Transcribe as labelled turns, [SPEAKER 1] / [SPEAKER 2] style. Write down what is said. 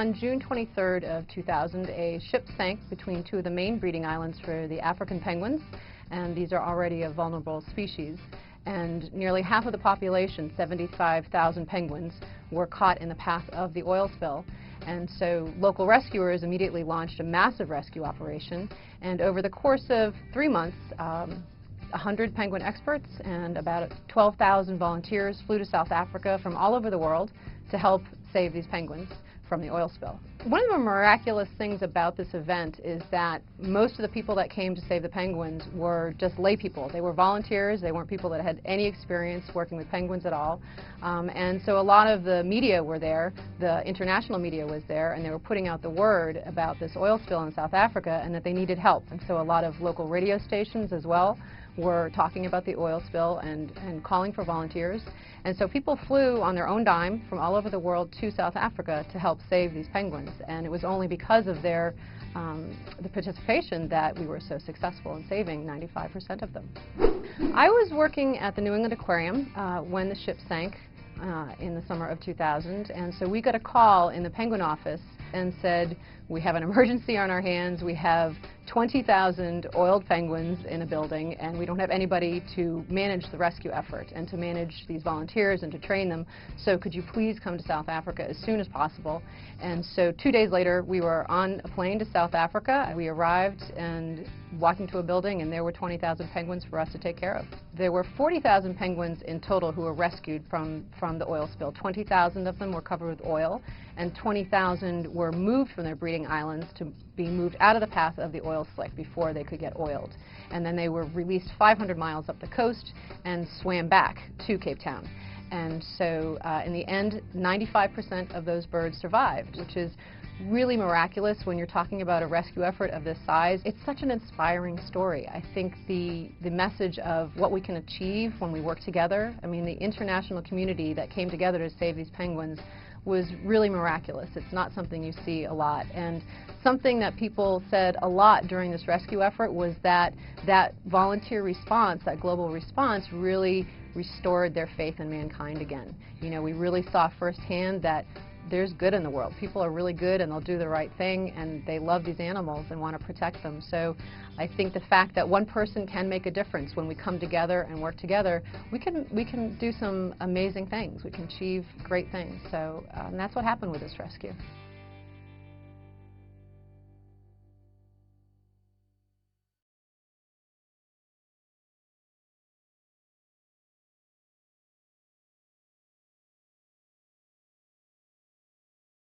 [SPEAKER 1] On June 23rd of 2000, a ship sank between two of the main breeding islands for the African penguins, and these are already a vulnerable species. And nearly half of the population, 75,000 penguins, were caught in the path of the oil spill. And so local rescuers immediately launched a massive rescue operation, and over the course of 3 months, 100 penguin experts and about 12,000 volunteers flew to South Africa from all over the world to help save these penguins from the oil spill. One of the miraculous things about this event is that most of the people that came to save the penguins were just lay people. They were volunteers. They weren't people that had any experience working with penguins at all. And so a lot of the media were there. The international media was there, and they were putting out the word about this oil spill in South Africa and that they needed help. And so a lot of local radio stations as well were talking about the oil spill and calling for volunteers. And so people flew on their own dime from all over the world to South Africa to help save these penguins. And it was only because of their the participation that we were so successful in saving 95% of them. I was working at the New England Aquarium when the ship sank in the summer of 2000, and so we got a call in the penguin office and said, we have an emergency on our hands. We have 20,000 oiled penguins in a building, and we don't have anybody to manage the rescue effort and to manage these volunteers and to train them. So could you please come to South Africa as soon as possible? And so 2 days later, we were on a plane to South Africa. We arrived and walked into a building, and there were 20,000 penguins for us to take care of. There were 40,000 penguins in total who were rescued from the oil spill. 20,000 of them were covered with oil, and 20,000 were moved from their breeding islands to be moved out of the path of the oil slick before they could get oiled. And then they were released 500 miles up the coast and swam back to Cape Town. And so in the end, 95% of those birds survived, which is really miraculous when you're talking about a rescue effort of this size. It's such an inspiring story. I think the message of what we can achieve when we work together, I mean, the international community that came together to save these penguins was really miraculous. It's not something you see a lot. And something that people said a lot during this rescue effort was that that volunteer response, that global response, really restored their faith in mankind again. You know, we really saw firsthand that there's good in the world. People are really good, and they'll do the right thing, and they love these animals and want to protect them. So I think the fact that one person can make a difference when we come together and work together, we can do some amazing things. We can achieve great things. So that's what happened with this rescue.